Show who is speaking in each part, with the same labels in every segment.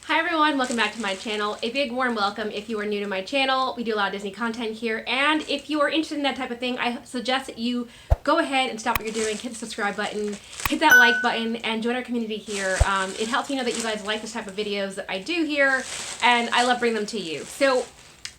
Speaker 1: Hi everyone, welcome back to my channel. A big warm welcome if you are new to my channel. We do a lot of Disney content here, and if you are interested in that type of thing, I suggest that you go ahead and stop what you're doing, hit the subscribe button, hit that like button, and join our community here. It helps me know that you guys like this type of videos that I do here, and I love bringing them to you. So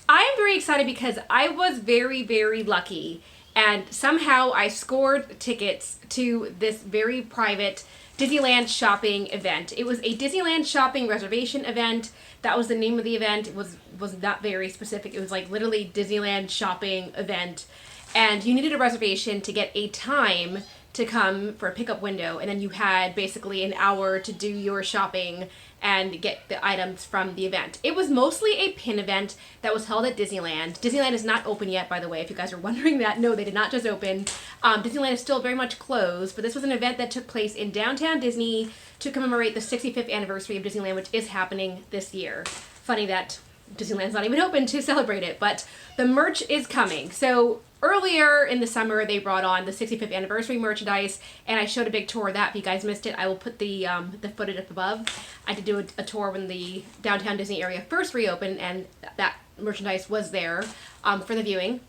Speaker 1: I am very excited because I was very lucky, and somehow I scored tickets to this very private Disneyland shopping event. It was a Disneyland shopping reservation event. That was the name of the event. It was not very specific. It was like literally Disneyland shopping event. And you needed a reservation to get a time to come for a pickup window. And then you had basically an hour to do your shopping and get the items from the event. It was mostly a pin event that was held at Disneyland. Disneyland is not open yet, by the way, if you guys are wondering that. No, they did not just open. Disneyland is still very much closed, but this was an event that took place in downtown Disney to commemorate the 65th anniversary of Disneyland, which is happening this year. Funny that Disneyland's not even open to celebrate it, but the merch is coming. So earlier in the summer, they brought on the 65th anniversary merchandise, and I showed a big tour of that. If you guys missed it, I will put the footage up above. I did do a tour when the downtown Disney area first reopened, and that merchandise was there for the viewing.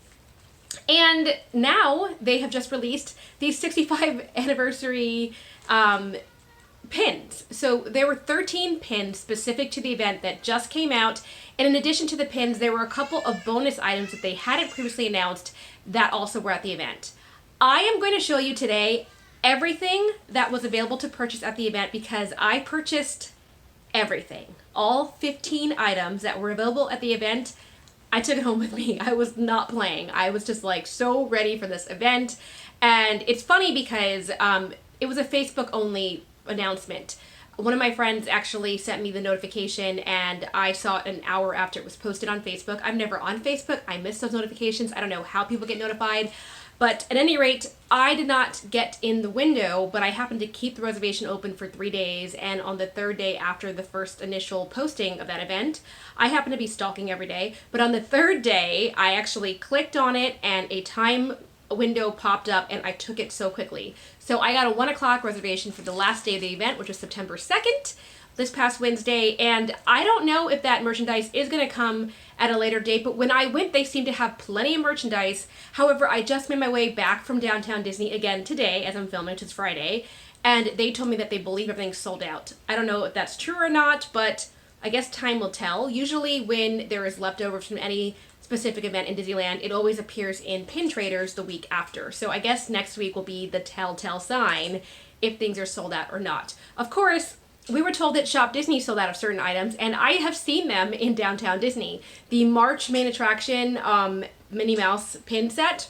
Speaker 1: And now they have just released the 65th anniversary pins. So there were 13 pins specific to the event that just came out, and in addition to the pins, there were a couple of bonus items that they hadn't previously announced that also were at the event. I am going to show you today everything that was available to purchase at the event because I purchased everything. All 15 items that were available at the event, I took it home with me. I was not playing. I was just like so ready for this event. And it's funny because it was a Facebook only announcement. One of my friends actually sent me the notification and I saw it an hour after it was posted on Facebook. I'm never on Facebook. I miss those notifications. I don't know how people get notified. But at any rate, I did not get in the window, but I happened to keep the reservation open for 3 days. And on the third day after the first initial posting of that event, I happened to be stalking every day. But on the third day, I actually clicked on it and a time window popped up and I took it so quickly. So I got a 1 o'clock reservation for the last day of the event, which was September 2nd, this past Wednesday, and I don't know if that merchandise is going to come at a later date, but when I went, they seemed to have plenty of merchandise. However, I just made my way back from downtown Disney again today, as I'm filming, which is Friday, and they told me that they believe everything's sold out. I don't know if that's true or not, but I guess time will tell. Usually when there is leftovers from any specific event in Disneyland, it always appears in pin traders the week after. So I guess next week will be the telltale sign if things are sold out or not. Of course, we were told that ShopDisney sold out of certain items, and I have seen them in downtown Disney. The March main attraction Minnie Mouse pin set,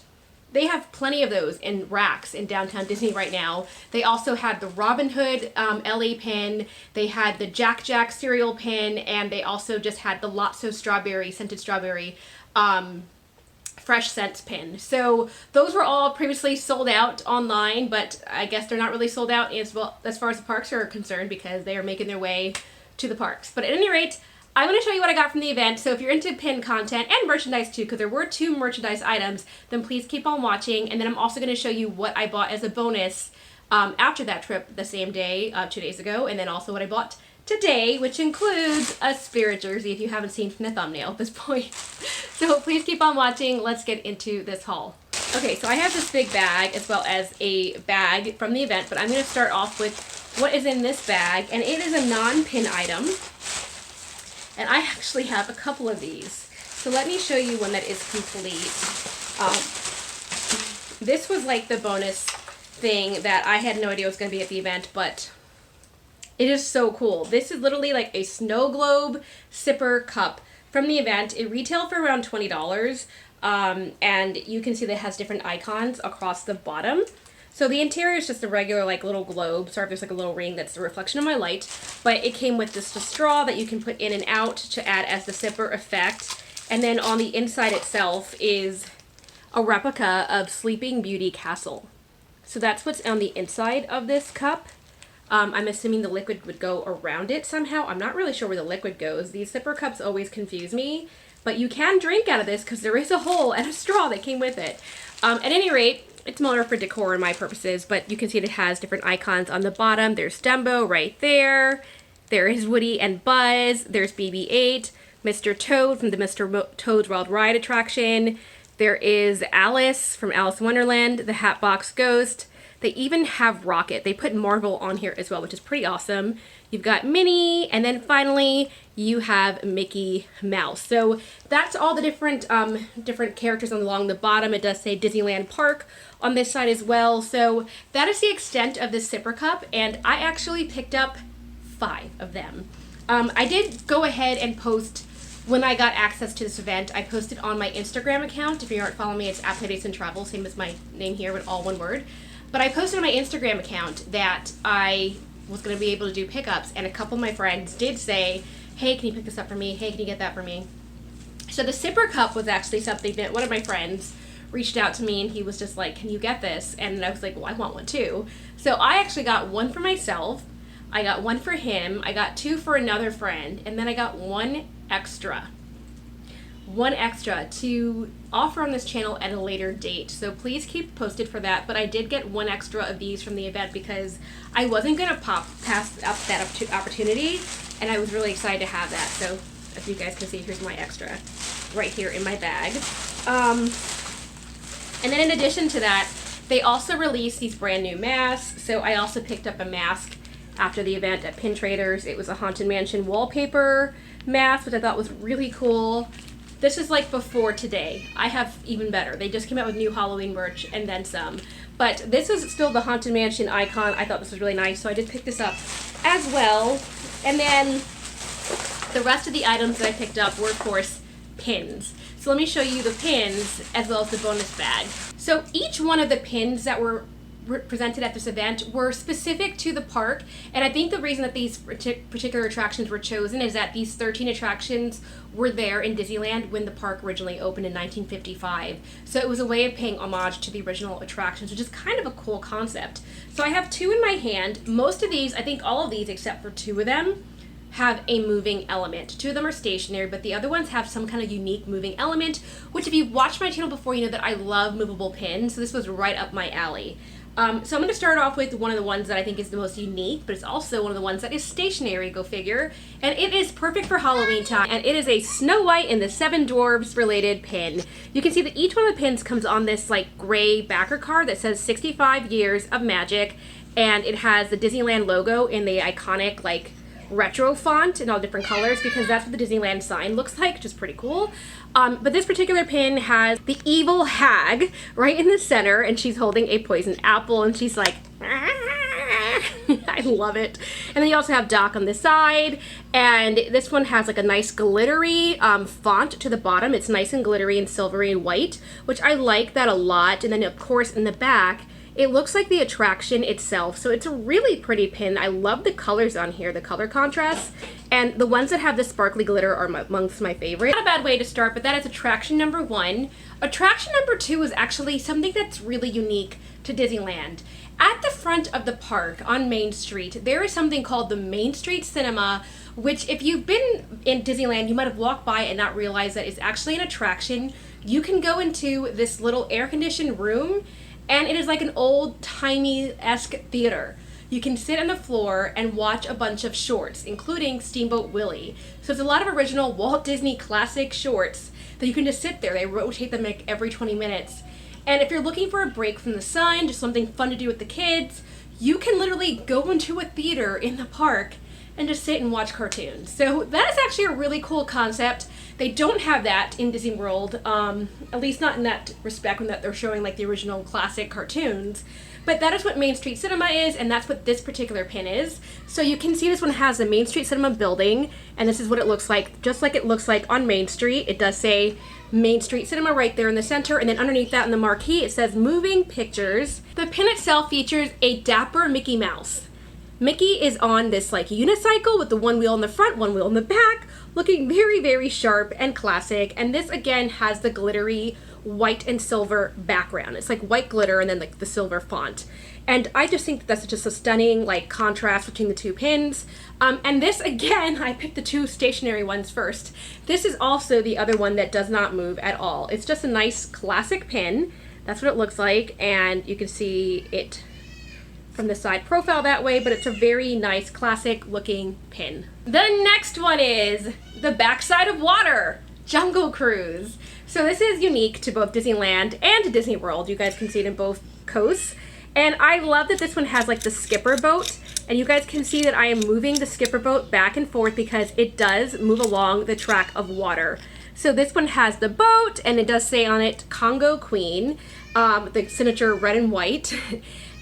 Speaker 1: they have plenty of those in racks in downtown Disney right now. They also had the Robin Hood LA pin, they had the Jack Jack cereal pin, and they also just had the Lotso strawberry, scented strawberry fresh scents pin. So those were all previously sold out online, but I guess they're not really sold out as well as far as the parks are concerned because they are making their way to the parks. But at any rate, I'm going to show you what I got from the event. So if you're into pin content and merchandise too, because there were 2 merchandise items, then please keep on watching. And then I'm also going to show you what I bought as a bonus after that trip the same day, 2 days ago, and then also what I bought today, which includes a Spirit jersey if you haven't seen from the thumbnail at this point. So please keep on watching. Let's get into this haul. Okay, so I have this big bag as well as a bag from the event, but I'm going to start off with what is in this bag, and it is a non-pin item. And I actually have a couple of these. So let me show you one that is complete. This was like the bonus thing that I had no idea was going to be at the event, but it is so cool. This is literally like a snow globe sipper cup from the event. It retailed for around $20, and you can see that it has different icons across the bottom. So the interior is just a regular like little globe. Sorry if there's like a little ring that's the reflection of my light, but it came with just a straw that you can put in and out to add as the sipper effect. And then on the inside itself is a replica of Sleeping Beauty Castle. So that's what's on the inside of this cup. I'm assuming the liquid would go around it somehow. I'm not really sure where the liquid goes. These sipper cups always confuse me, but you can drink out of this because there is a hole and a straw that came with it. At any rate, it's more for decor in my purposes, but you can see that it has different icons on the bottom. There's Dumbo right there. There is Woody and Buzz. There's BB-8, Mr. Toad from the Toad's Wild Ride attraction. There is Alice from Alice in Wonderland, the Hatbox Ghost. They even have Rocket. They put Marvel on here as well, which is pretty awesome. You've got Minnie, and then finally you have Mickey Mouse. So that's all the different characters along the bottom. It does say Disneyland Park on this side as well. So that is the extent of this Sipper Cup, and I actually picked up 5 of them. I did go ahead and post when I got access to this event. I posted on my Instagram account. If you aren't following me, it's @PlayDatesAndTravel, same as my name here, but all one word. But I posted on my Instagram account that I was going to be able to do pickups, and a couple of my friends did say, hey, can you pick this up for me? Hey, can you get that for me? So the Sipper Cup was actually something that one of my friends reached out to me, and he was just like, can you get this? And I was like, well, I want one too. So I actually got one for myself, I got one for him, I got 2 for another friend, and then I got one extra to offer on this channel at a later date. So please keep posted for that. But I did get one extra of these from the event because I wasn't going to pass up that opportunity, and I was really excited to have that. So as you guys can see, here's my extra right here in my bag. And then in addition to that, they also released these brand new masks. So I also picked up a mask after the event at Pin Traders. It was a Haunted Mansion wallpaper mask, which I thought was really cool. This is like before today. I have even better. They just came out with new Halloween merch and then some. But this is still the Haunted Mansion icon. I thought this was really nice, so I did pick this up as well. And then the rest of the items that I picked up were, of course, pins. So let me show you the pins as well as the bonus bag. So each one of the pins that were presented at this event were specific to the park, and I think the reason that these particular attractions were chosen is that these 13 attractions were there in Disneyland when the park originally opened in 1955. So it was a way of paying homage to the original attractions, which is kind of a cool concept. So I have 2 in my hand. Most of these, I think all of these except for 2 of them, have a moving element. 2 of them are stationary, but the other ones have some kind of unique moving element, which if you've watched my channel before, you know that I love movable pins, so this was right up my alley. So I'm going to start off with one of the ones that I think is the most unique, but it's also one of the ones that is stationary, go figure. And it is perfect for Halloween time, and it is a Snow White and the 7 Dwarfs related pin. You can see that each one of the pins comes on this like gray backer card that says 65 years of magic, and it has the Disneyland logo in the iconic like retro font in all different colors, because that's what the Disneyland sign looks like, which is pretty cool. But this particular pin has the evil hag right in the center, and she's holding a poisoned apple, and she's like, I love it. And then you also have Doc on the side, and this one has like a nice glittery font to the bottom. It's nice and glittery and silvery and white, which I like that a lot. And then of course in the back, it looks like the attraction itself, so it's a really pretty pin. I love the colors on here, the color contrast, and the ones that have the sparkly glitter are amongst my favorite. Not a bad way to start, but that is attraction number 1. Attraction number 2 is actually something that's really unique to Disneyland. At the front of the park on Main Street, there is something called the Main Street Cinema, which if you've been in Disneyland, you might have walked by and not realized that it's actually an attraction. You can go into this little air-conditioned room, and it is like an old-timey-esque theater. You can sit on the floor and watch a bunch of shorts, including Steamboat Willie. So it's a lot of original Walt Disney classic shorts that you can just sit there. They rotate them like every 20 minutes. And if you're looking for a break from the sun, just something fun to do with the kids, you can literally go into a theater in the park and just sit and watch cartoons. So that is actually a really cool concept. They don't have that in Disney World, at least not in that respect when that they're showing like the original classic cartoons. But that is what Main Street Cinema is, and that's what this particular pin is. So you can see this one has the Main Street Cinema building, and this is what it looks like, just like it looks like on Main Street. It does say Main Street Cinema right there in the center, and then underneath that in the marquee it says Moving Pictures. The pin itself features a dapper Mickey Mouse. Mickey is on this like unicycle with the one wheel in the front, one wheel in the back, looking very, very sharp and classic. And this again has the glittery white and silver background. It's like white glitter and then like the silver font. And I just think that that's just a stunning like contrast between the 2 pins. And this again, I picked the 2 stationary ones first. This is also the other one that does not move at all. It's just a nice classic pin. That's what it looks like, and you can see it from the side profile that way, but it's a very nice classic looking pin. The next one is the backside of water, Jungle Cruise. So this is unique to both Disneyland and Disney World. You guys can see it in both coasts. And I love that this one has like the skipper boat, and you guys can see that I am moving the skipper boat back and forth because it does move along the track of water. So this one has the boat, and it does say on it Congo Queen, the signature red and white.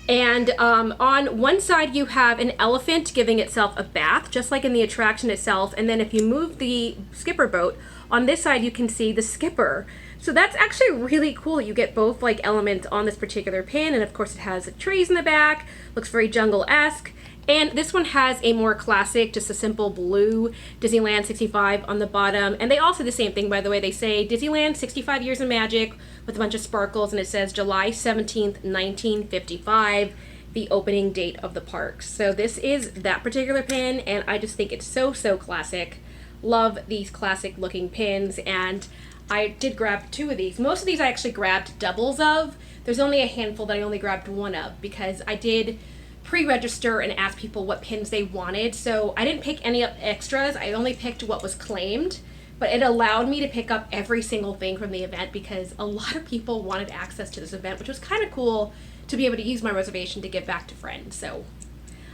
Speaker 1: And on one side you have an elephant giving itself a bath, just like in the attraction itself. And then if you move the skipper boat, on this side you can see the skipper. So that's actually really cool. You get both like elements on this particular pin, and of course it has trees in the back, looks very jungle-esque. And this one has a more classic, just a simple blue Disneyland 65 on the bottom. And they also do the same thing, by the way. They say Disneyland 65 Years of Magic with a bunch of sparkles, and it says July 17th, 1955, the opening date of the park. So this is that particular pin, and I just think it's so, so classic. Love these classic looking pins, and I did grab 2 of these. Most of these I actually grabbed doubles of. There's only a handful that I only grabbed 1 of because I did pre-register and ask people what pins they wanted. So I didn't pick any extras. I only picked what was claimed, but it allowed me to pick up every single thing from the event because a lot of people wanted access to this event, which was kind of cool to be able to use my reservation to give back to friends. So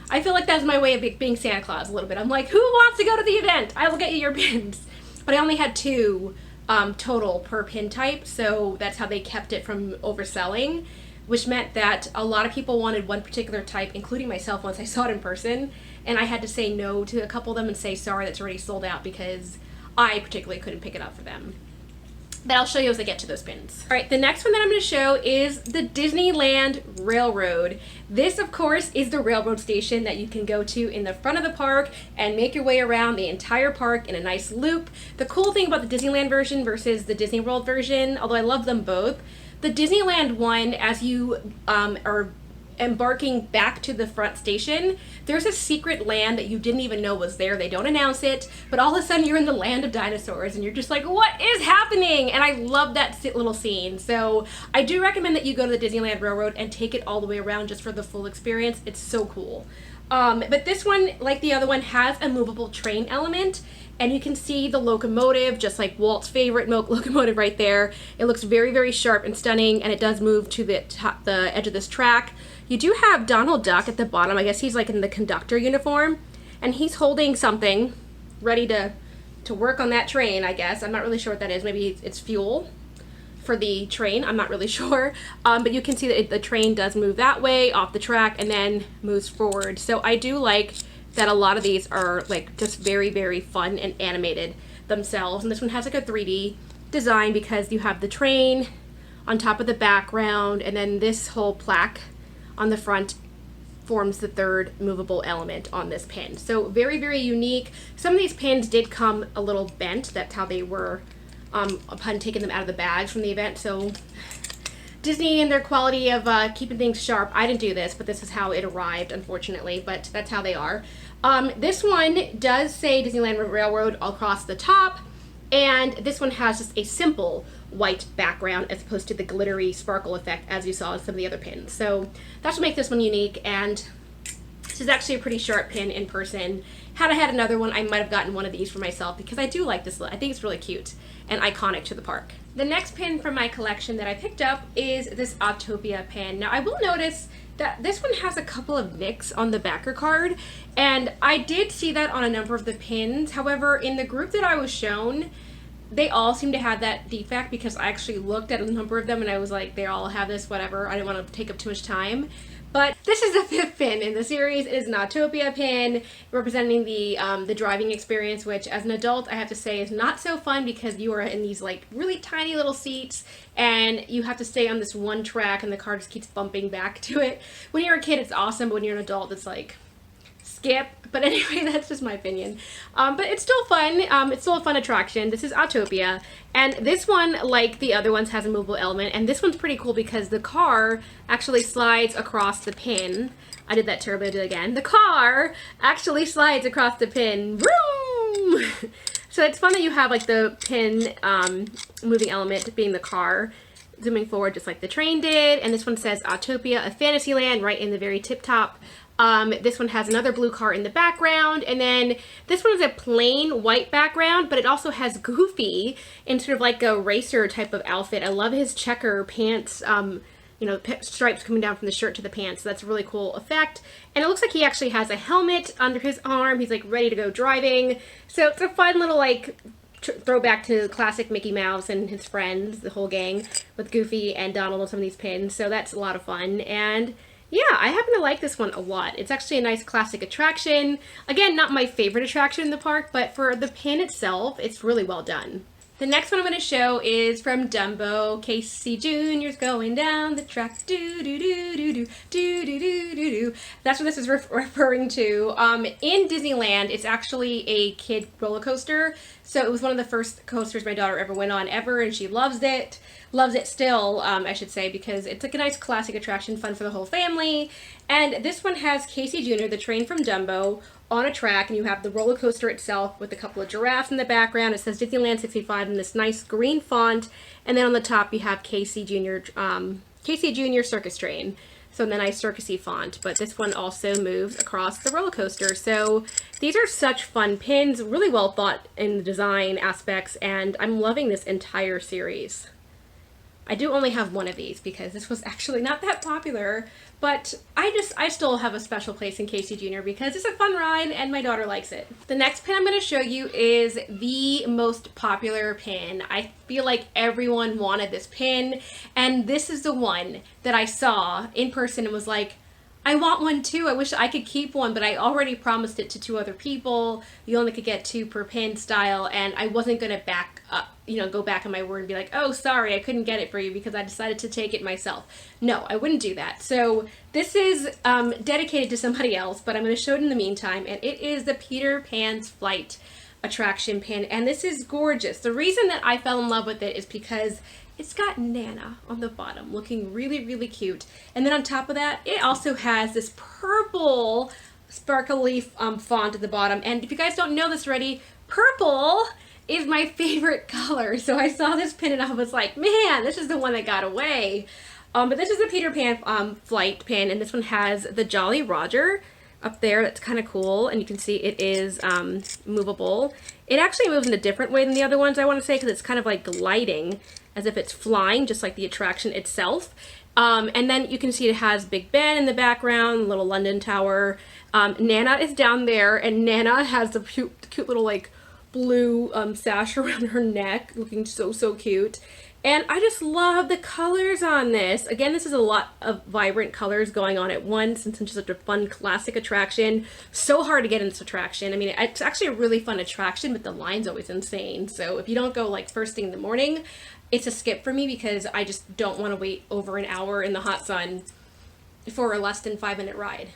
Speaker 1: I feel like that's my way of being Santa Claus a little bit. I'm like, who wants to go to the event? I will get you your pins. But I only had 2 total per pin type, so that's how they kept it from overselling, which meant that a lot of people wanted one particular type, including myself once I saw it in person, and I had to say no to a couple of them and say sorry, that's already sold out, because I particularly couldn't pick it up for them. That I'll show you as I get to those pins. All right, the next one that I'm going to show is the Disneyland Railroad. This, of course, is the railroad station that you can go to in the front of the park and make your way around the entire park in a nice loop. The cool thing about the Disneyland version versus the Disney World version, although I love them both, the Disneyland one, as you are embarking back to the front station, there's a secret land that you didn't even know was there. They don't announce it, but all of a sudden you're in the land of dinosaurs and you're just like, what is happening? And I love that little scene. So I do recommend that you go to the Disneyland Railroad and take it all the way around just for the full experience. It's so cool. But this one, like the other one, has a movable train element, and you can see the locomotive, just like Walt's favorite locomotive right there. It looks very, very sharp and stunning, and it does move to the edge of this track. You do have Donald Duck at the bottom. I guess he's like in the conductor uniform, and he's holding something ready to work on that train, I guess. I'm not really sure what that is. Maybe it's fuel for the train. I'm not really sure. But you can see that the train does move that way off the track and then moves forward. So I do like that a lot of these are like just very, very fun and animated themselves. And this one has like a 3D design because you have the train on top of the background, and then this whole plaque on the front forms the third movable element on this pin. So very, very unique. Some of these pins did come a little bent. That's how they were upon taking them out of the bags from the event. So Disney and their quality of keeping things sharp. I didn't do this, but this is how it arrived, unfortunately, but that's how they are. This one does say Disneyland Railroad across the top, and this one has just a simple white background as opposed to the glittery sparkle effect as you saw in some of the other pins. So that's what makes this one unique, and this is actually a pretty sharp pin in person. Had I had another one, I might have gotten one of these for myself because I do like this. I think it's really cute and iconic to the park. The next pin from my collection that I picked up is this Autopia pin. Now I will notice that this one has a couple of nicks on the backer card, and I did see that on a number of the pins. However, in the group that I was shown, they all seem to have that defect because I actually looked at a number of them and I was like, they all have this, whatever. I didn't want to take up too much time. But this is the 5th pin in the series. It is an Autopia pin representing the driving experience, which as an adult I have to say is not so fun because you are in these like really tiny little seats and you have to stay on this one track and the car just keeps bumping back to it. When you're a kid it's awesome, but when you're an adult it's like skip. But anyway, that's just my opinion. But it's still fun. It's still a fun attraction. This is Autopia, and this one, like the other ones, has a movable element, and this one's pretty cool because the car actually slides across the pin. I did that terribly, I did it again. The car actually slides across the pin. Vroom! So it's fun that you have like the pin moving element being the car. zooming forward just like the train did. And this one says Autopia, a Fantasyland, right in the very tip top. This one has another blue car in the background, and then this one is a plain white background, but it also has Goofy in sort of like a racer type of outfit. I love his checker pants, you know, stripes coming down from the shirt to the pants. So that's a really cool effect. And it looks like he actually has a helmet under his arm. He's like ready to go driving. So it's a fun little like throwback to classic Mickey Mouse and his friends, the whole gang, with Goofy and Donald on some of these pins. So that's a lot of fun. And yeah, I happen to like this one a lot. It's actually a nice classic attraction. Again, not my favorite attraction in the park, but for the pin itself, it's really well done. The next one I'm going to show is from Dumbo. Casey Jr.'s going down the track. Do do do do do do do do do do. That's what this is referring to. In Disneyland, it's actually a kid roller coaster. So it was one of the first coasters my daughter ever went on ever, and she loves it. Loves it still, I should say, because it's like a nice classic attraction, fun for the whole family. And this one has Casey Jr., the train from Dumbo, on a track, and you have the roller coaster itself with a couple of giraffes in the background. It says Disneyland 65 in this nice green font, and then on the top you have Casey Jr. Circus Train. So in the nice circusy font, but this one also moves across the roller coaster. So these are such fun pins, really well thought in the design aspects, and I'm loving this entire series. I do only have one of these because this was actually not that popular, but I still have a special place in Casey Jr. because it's a fun ride and my daughter likes it. The next pin I'm going to show you is the most popular pin. I feel like everyone wanted this pin, and this is the one that I saw in person and was like, I want one too. I wish I could keep one, but I already promised it to 2 other people. You only could get 2 per pin style, and I wasn't going to go back on my word and be like, oh, sorry, I couldn't get it for you because I decided to take it myself. No, I wouldn't do that. So this is dedicated to somebody else, but I'm going to show it in the meantime, and it is the Peter Pan's Flight attraction pin, and this is gorgeous. The reason that I fell in love with it is because it's got Nana on the bottom looking really, really cute. And then on top of that, it also has this purple sparkly font at the bottom. And if you guys don't know this already, purple is my favorite color. So I saw this pin and I was like, man, this is the one that got away. But this is the Peter Pan Flight pin, and this one has the Jolly Roger up there. That's kind of cool, and you can see it is movable. It actually moves in a different way than the other ones, I want to say, because it's kind of like gliding as if it's flying, just like the attraction itself. And then you can see it has Big Ben in the background, little London Tower. Nana is down there, and Nana has a cute little like blue sash around her neck, looking so cute. And I just love the colors on this. Again, this is a lot of vibrant colors going on at once, and it's such a fun classic attraction. So hard to get in this attraction. I mean, it's actually a really fun attraction, but the line's always insane. So if you don't go like first thing in the morning, it's a skip for me because I just don't want to wait over an hour in the hot sun for a less than 5-minute ride.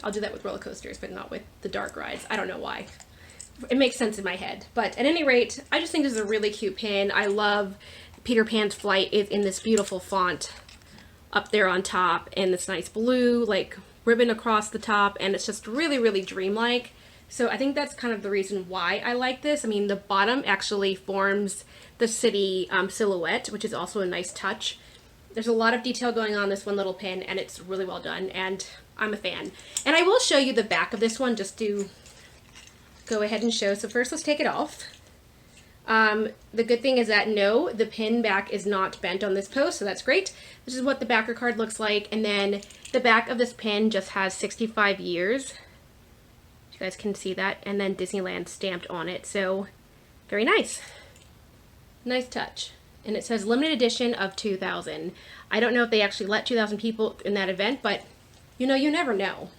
Speaker 1: I'll do that with roller coasters, but not with the dark rides. I don't know why. It makes sense in my head. But at any rate, I just think this is a really cute pin. I love Peter Pan's Flight is in this beautiful font up there on top, and this nice blue like ribbon across the top, and it's just really, really dreamlike. So I think that's kind of the reason why I like this. I mean, the bottom actually forms the city silhouette, which is also a nice touch. There's a lot of detail going on this one little pin, and it's really well done, and I'm a fan. And I will show you the back of this one just to go ahead and show. So first, let's take it off. The good thing is that no, the pin back is not bent on this post, so that's great. This is what the backer card looks like, and then the back of this pin just has 65 years. You guys can see that, and then Disneyland stamped on it, so very nice. Nice touch. And it says limited edition of 2,000. I don't know if they actually let 2,000 people in that event, but you know, you never know.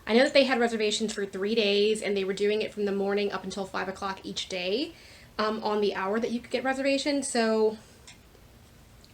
Speaker 1: I know that they had reservations for 3 days, and they were doing it from the morning up until 5 o'clock each day on the hour that you could get reservations, so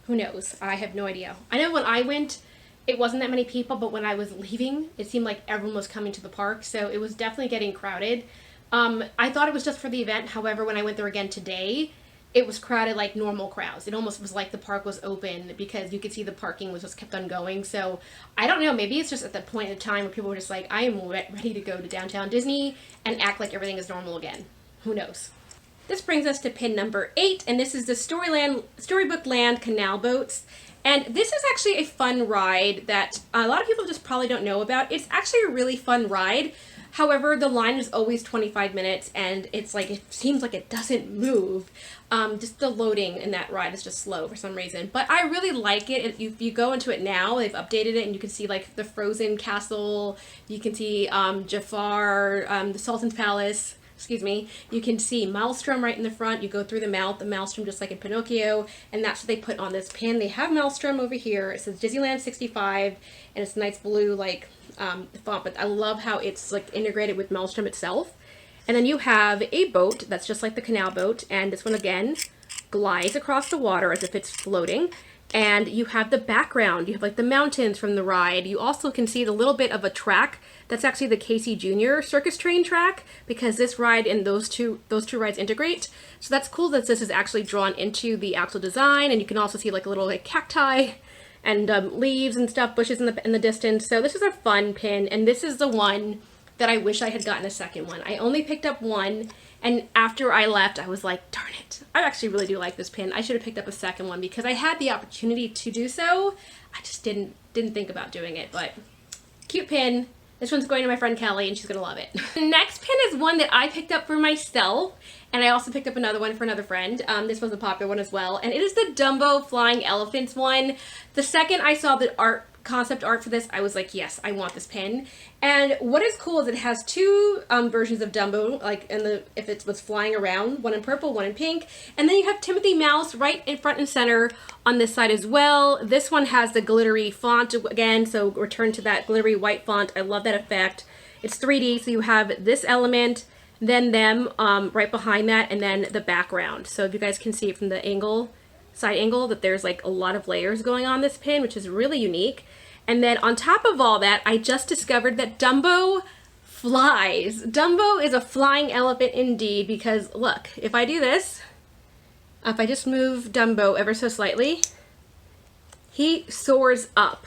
Speaker 1: who knows? I have no idea. I know when I went, it wasn't that many people, but when I was leaving, it seemed like everyone was coming to the park, so it was definitely getting crowded. I thought it was just for the event. However, when I went there again today, it was crowded like normal crowds. It almost was like the park was open because you could see the parking was just kept on going. So I don't know, maybe it's just at the point in time where people were just like, I am ready to go to downtown Disney and act like everything is normal again. Who knows? This brings us to pin number 8, and this is the Storybook Land Canal Boats. And this is actually a fun ride that a lot of people just probably don't know about. It's actually a really fun ride. However, the line is always 25 minutes and it's like, it seems like it doesn't move. Just the loading in that ride is just slow for some reason. But I really like it. If you go into it now, they've updated it and you can see like the Frozen Castle. You can see Jafar, the Sultan's Palace. Excuse me. You can see Maelstrom right in the front. You go through the Maelstrom just like in Pinocchio, and that's what they put on this pin. They have Maelstrom over here. It says Disneyland 65, and it's nice blue like font, but I love how it's like integrated with Maelstrom itself. And then you have a boat that's just like the canal boat, and this one again glides across the water as if it's floating. And you have the background. You have like the mountains from the ride. You also can see the little bit of a track. That's actually the Casey Jr. circus train track, because this ride and those two rides integrate. So that's cool that this is actually drawn into the actual design. And you can also see like a little like cacti and leaves and stuff, bushes in the distance. So this is a fun pin, and this is the one that I wish I had gotten a second one. I only picked up one, and after I left, I was like, darn it. I actually really do like this pin. I should have picked up a second one because I had the opportunity to do so. I just didn't think about doing it, but cute pin. This one's going to my friend Kelly, and she's gonna love it. The next pin is one that I picked up for myself, and I also picked up another one for another friend. This was a popular one as well, and it is the Dumbo Flying Elephants one. The second I saw the concept art for this, I was like, yes, I want this pin. And what is cool is it has two versions of Dumbo, like if it was flying around, one in purple, one in pink, and then you have Timothy Mouse right in front and center on this side as well. This one has the glittery font again, so return to that glittery white font. I love that effect. It's 3D, so you have this element, then them right behind that, and then the background. So if you guys can see it from the side angle, that there's like a lot of layers going on this pin, which is really unique. And then on top of all that, I just discovered that Dumbo flies. Dumbo is a flying elephant indeed, because look, if I do this, if I just move Dumbo ever so slightly, he soars up.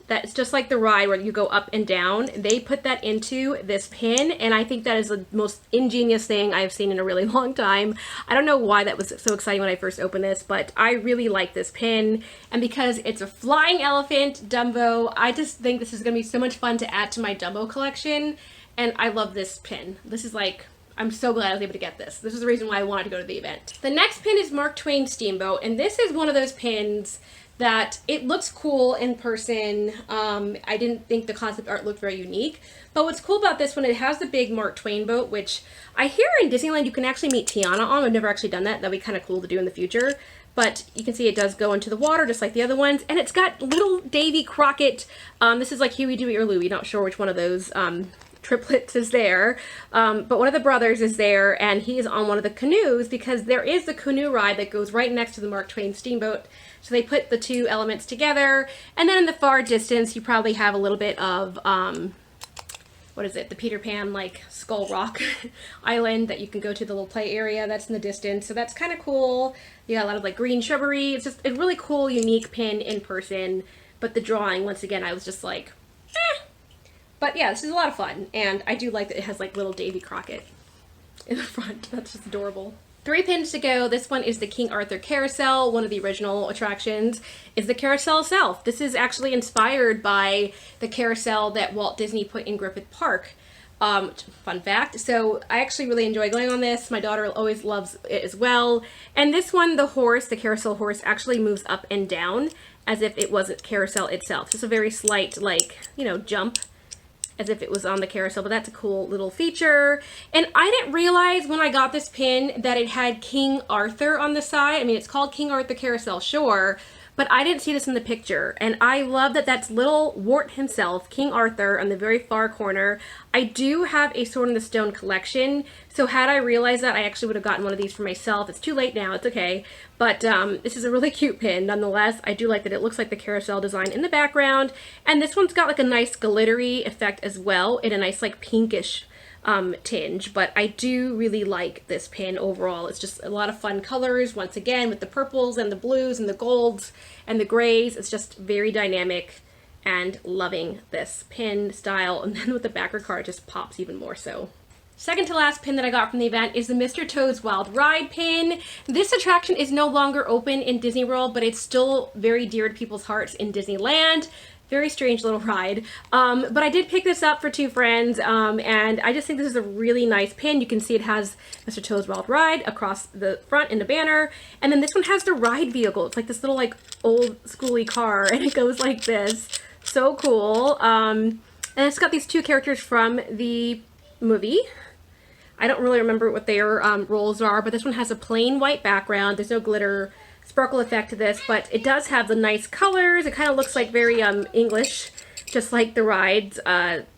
Speaker 1: That's just like the ride where you go up and down. They put that into this pin, and I think that is the most ingenious thing I've seen in a really long time. I don't know why that was so exciting when I first opened this, but I really like this pin. And because it's a flying elephant, Dumbo, I just think this is going to be so much fun to add to my Dumbo collection. And I love this pin. This is like, I'm so glad I was able to get this. This is the reason why I wanted to go to the event. The next pin is Mark Twain Steamboat, and this is one of those pins that it looks cool in person. I didn't think the concept art looked very unique, but what's cool about this one, it has the big Mark Twain boat, which I hear in Disneyland you can actually meet Tiana on. I've never actually done that. That'd be kind of cool to do in the future. But you can see it does go into the water just like the other ones, and it's got little Davy Crockett. This is like Huey, Dewey, or Louie. Not sure which one of those triplets is there, but one of the brothers is there, and he is on one of the canoes, because there is the canoe ride that goes right next to the Mark Twain Steamboat. So they put the two elements together, and then in the far distance you probably have a little bit of what is it, the Peter Pan like Skull Rock island that you can go to, the little play area that's in the distance. So that's kind of cool. You got a lot of like green shrubbery. It's just a really cool, unique pin in person, but the drawing, once again, I was just like, eh. But yeah, this is a lot of fun, and I do like that it has like little Davy Crockett in the front. That's just adorable. 3 pins to go. This one is the King Arthur Carousel. One of the original attractions is the carousel itself. This is actually inspired by the carousel that Walt Disney put in Griffith Park. Fun fact. So I actually really enjoy going on this. My daughter always loves it as well. And this one, the horse, the carousel horse, actually moves up and down as if it wasn't carousel itself. Just a very slight, like, you know, jump, as if it was on the carousel, but that's a cool little feature. And I didn't realize when I got this pin that it had King Arthur on the side. I mean, it's called King Arthur Carousel, sure, but I didn't see this in the picture. And I love that that's little Wart himself, King Arthur, on the very far corner. I do have a Sword in the Stone collection, so had I realized that, I actually would have gotten one of these for myself. It's too late now, it's okay. But this is a really cute pin. Nonetheless, I do like that it looks like the carousel design in the background. And this one's got like a nice glittery effect as well, in a nice like pinkish tinge. But I do really like this pin overall. It's just a lot of fun colors, once again, with the purples and the blues and the golds and the grays. It's just very dynamic, and loving this pin style. And then with the backer card, it just pops even more so. Second to last pin that I got from the event is the Mr. Toad's Wild Ride pin. This attraction is no longer open in Disney World, but it's still very dear to people's hearts in Disneyland. Very strange little ride. But I did pick this up for two friends, and I just think this is a really nice pin. You can see it has Mr. Toad's Wild Ride across the front in the banner. And then this one has the ride vehicle. It's like this little like old schooly car, and it goes like this. So cool. And it's got these two characters from the movie. I don't really remember what their roles are, but this one has a plain white background. There's no glitter sparkle effect to this, but it does have the nice colors. It kind of looks like very English, just like the ride's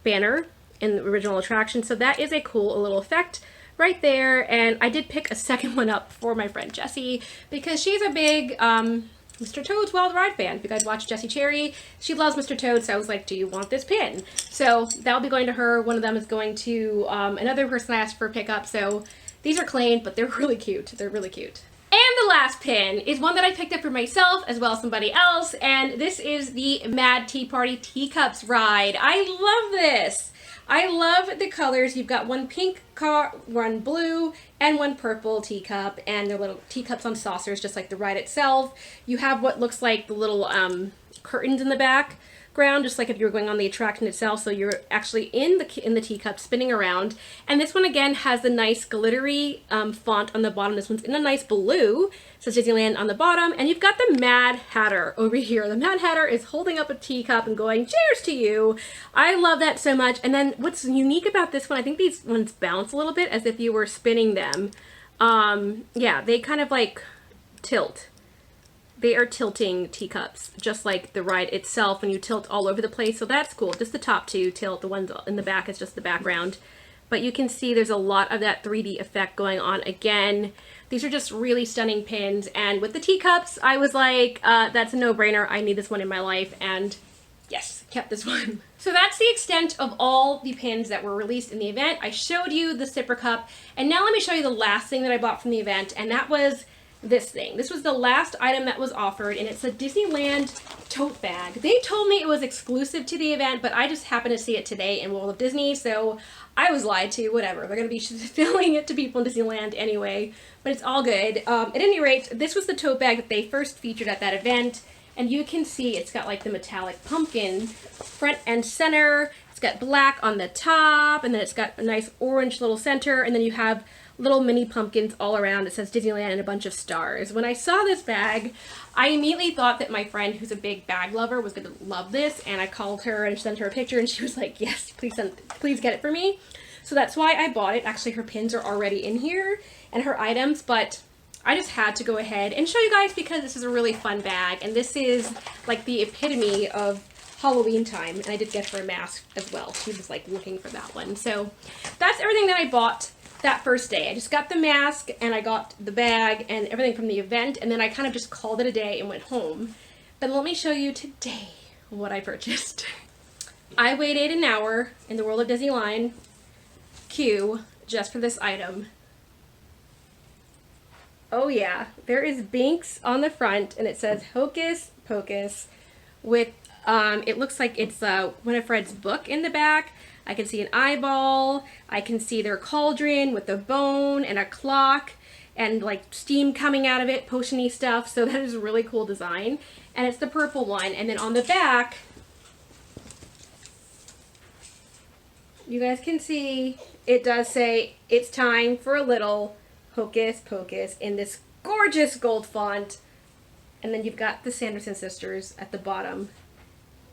Speaker 1: banner in the original attraction. So that is a cool little effect right there. And I did pick a second one up for my friend Jessie because she's a big Mr. Toad's Wild Ride fan. If you guys watch Jessie Cherry, she loves Mr. Toad, so I was like, do you want this pin? So that'll be going to her. One of them is going to another person I asked for a pickup. So these are claimed, but they're really cute. They're really cute. And the last pin is one that I picked up for myself as well as somebody else, and this is the Mad Tea Party Teacups ride. I love this. I love the colors. You've got one pink car, one blue, and one purple teacup, and they're little teacups on saucers, just like the ride itself. You have what looks like the little curtains in the background, just like if you were going on the attraction itself. So you're actually in the teacup spinning around. And this one again has the nice glittery font on the bottom. This one's in a nice blue. It says Disneyland on the bottom, and you've got the Mad Hatter over here. The Mad Hatter is holding up a teacup and going, cheers to you. I love that so much. And then what's unique about this one, I think these ones bounce a little bit as if you were spinning them. Yeah, they kind of like tilt. They are tilting teacups, just like the ride itself when you tilt all over the place. So that's cool. Just the top two tilt. The ones in the back is just the background. But you can see there's a lot of that 3D effect going on again. These are just really stunning pins. And with the teacups, I was like, that's a no-brainer. I need this one in my life. And yes, kept this one. So that's the extent of all the pins that were released in the event. I showed you the sipper cup. And now let me show you the last thing that I bought from the event. And that was this thing. This was the last item that was offered, and it's a Disneyland tote bag. They told me it was exclusive to the event, but I just happened to see it today in World of Disney, so I was lied to. Whatever. They're going to be selling it to people in Disneyland anyway, but it's all good. At any rate, this was the tote bag that they first featured at that event, and you can see it's got like the metallic pumpkin front and center. It's got black on the top, and then it's got a nice orange little center, and then you have little mini pumpkins all around. It says Disneyland and a bunch of stars. When I saw this bag, I immediately thought that my friend, who's a big bag lover, was going to love this, and I called her and sent her a picture, and she was like, yes, please get it for me. So that's why I bought it. Actually, her pins are already in here, and her items, but I just had to go ahead and show you guys because this is a really fun bag, and this is like the epitome of Halloween time, and I did get her a mask as well. She was like looking for that one. So that's everything that I bought that first day. I just got the mask and I got the bag and everything from the event, and then I kind of just called it a day and went home. But let me show you today what I purchased. I waited an hour in the World of Disney line queue just for this item. Oh yeah, there is Binks on the front, and it says Hocus Pocus with, it looks like it's Winifred's book in the back. I can see an eyeball. I can see their cauldron with a bone and a clock and like steam coming out of it, potiony stuff. So that is a really cool design. And it's the purple one. And then on the back, you guys can see it does say it's time for a little Hocus Pocus in this gorgeous gold font. And then you've got the Sanderson sisters at the bottom.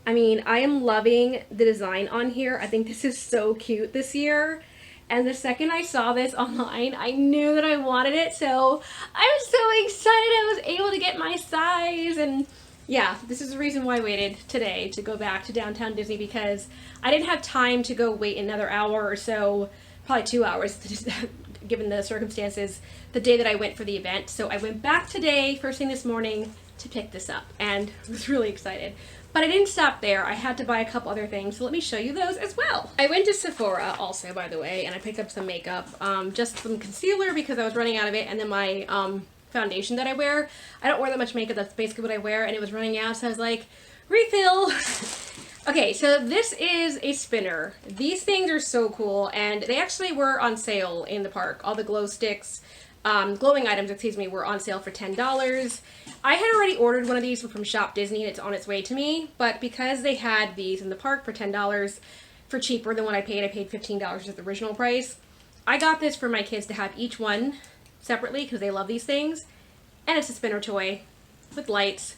Speaker 1: I mean, I am loving the design on here. I think this is so cute this year. And the second I saw this online, I knew that I wanted it. So I was so excited I was able to get my size. And yeah, this is the reason why I waited today to go back to Downtown Disney, because I didn't have time to go wait another hour or so, probably 2 hours, given the circumstances, the day that I went for the event. So I went back today, first thing this morning, to pick this up, and I was really excited. But I didn't stop there. I had to buy a couple other things, so let me show you those as well. I went to Sephora also, by the way, and I picked up some makeup, just some concealer because I was running out of it, and then my foundation that I wear. I don't wear that much makeup, that's basically what I wear, and it was running out, so I was like, refill. Okay, so this is a spinner. These things are so cool, and they actually were on sale in the park. All the glow sticks, glowing items, excuse me, were on sale for $10. I had already ordered one of these from ShopDisney, and it's on its way to me, but because they had these in the park for $10 for cheaper than what I paid $15 at the original price, I got this for my kids to have each one separately because they love these things. And it's a spinner toy with lights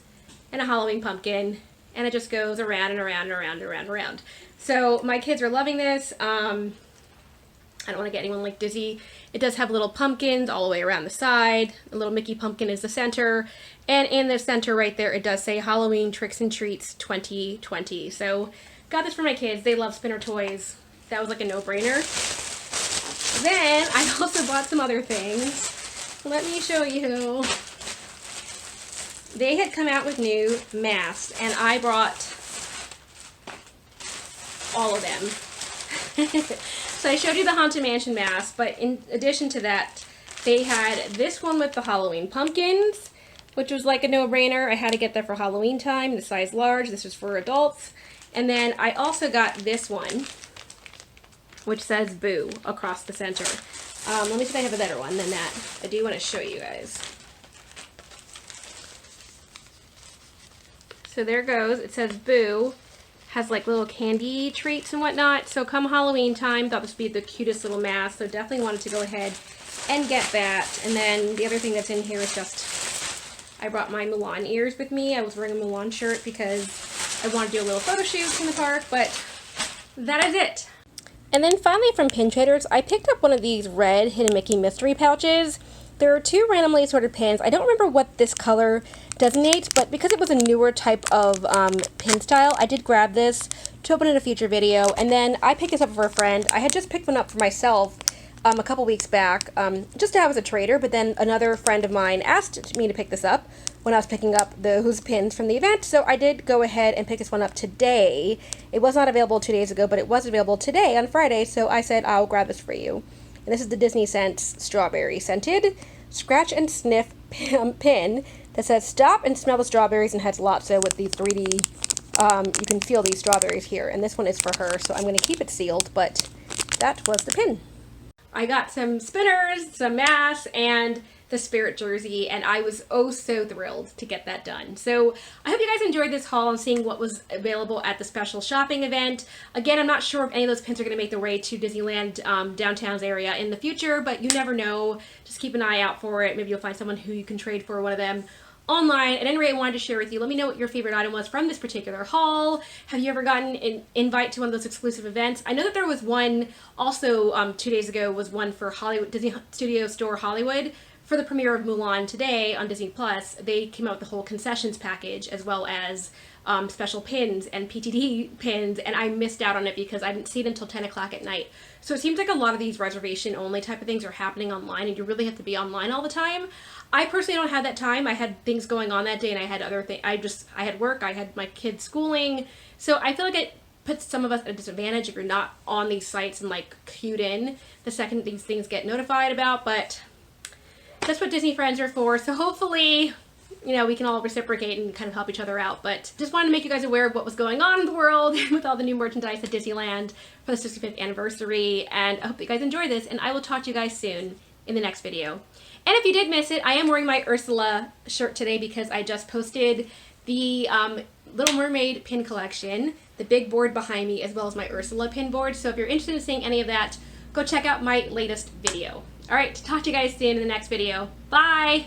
Speaker 1: and a Halloween pumpkin, and it just goes around and around and around and around and around. So my kids are loving this. I don't want to get anyone like dizzy. It does have little pumpkins all the way around the side. A little Mickey pumpkin is the center. And in the center right there, it does say Halloween Tricks and Treats 2020. So got this for my kids. They love spinner toys. That was like a no-brainer. Then I also bought some other things. Let me show you. They had come out with new masks, and I brought all of them. So I showed you the Haunted Mansion mask, but in addition to that, they had this one with the Halloween pumpkins, which was like a no-brainer. I had to get that for Halloween time, the size large. This was for adults. And then I also got this one, which says Boo across the center. Let me see if I have a better one than that. I do want to show you guys. So there goes. It says Boo. Has like little candy treats and whatnot. So come Halloween time, thought this would be the cutest little mask. So definitely wanted to go ahead and get that. And then the other thing that's in here is just, I brought my Mulan ears with me. I was wearing a Mulan shirt because I wanted to do a little photo shoot in the park, but that is it. And then finally from Pin Traders, I picked up one of these red Hidden Mickey mystery pouches. There are two randomly assorted pins. I don't remember what this color designates, but because it was a newer type of pin style, I did grab this to open in a future video. And then I picked this up for a friend. I had just picked one up for myself a couple weeks back, just to have as a trader, but then another friend of mine asked me to pick this up when I was picking up those pins from the event, so I did go ahead and pick this one up today. It was not available 2 days ago, but it was available today on Friday, so I said I'll grab this for you. And this is the Disney Scents Strawberry Scented Scratch and Sniff pin that says stop and smell the strawberries and has lots. So with the 3D, you can feel these strawberries here. And this one is for her, so I'm going to keep it sealed, but that was the pin. I got some spinners, some masks, and the Spirit jersey, and I was oh so thrilled to get that done. So I hope you guys enjoyed this haul and seeing what was available at the special shopping event. Again, I'm not sure if any of those pins are going to make their way to Disneyland downtown's area in the future, but you never know. Just keep an eye out for it. Maybe you'll find someone who you can trade for one of them online. At any rate, I wanted to share with you. Let me know what your favorite item was from this particular haul. Have you ever gotten an invite to one of those exclusive events? I know that there was one also 2 days ago, was one for Hollywood Disney Studio Store Hollywood. For the premiere of Mulan today on Disney Plus, they came out with the whole concessions package as well as special pins and PTD pins, and I missed out on it because I didn't see it until 10 o'clock at night. So it seems like a lot of these reservation only type of things are happening online, and you really have to be online all the time. I personally don't have that time. I had things going on that day, and I had other things. I had work, I had my kids' schooling, so I feel like it puts some of us at a disadvantage if you're not on these sites and like queued in the second these things get notified about, but that's what Disney friends are for. So hopefully, you know, we can all reciprocate and kind of help each other out. But just wanted to make you guys aware of what was going on in the world with all the new merchandise at Disneyland for the 65th anniversary. And I hope you guys enjoy this, and I will talk to you guys soon in the next video. And if you did miss it, I am wearing my Ursula shirt today because I just posted the Little Mermaid pin collection, the big board behind me, as well as my Ursula pin board. So if you're interested in seeing any of that, go check out my latest video. All right, talk to you guys soon in the next video. Bye!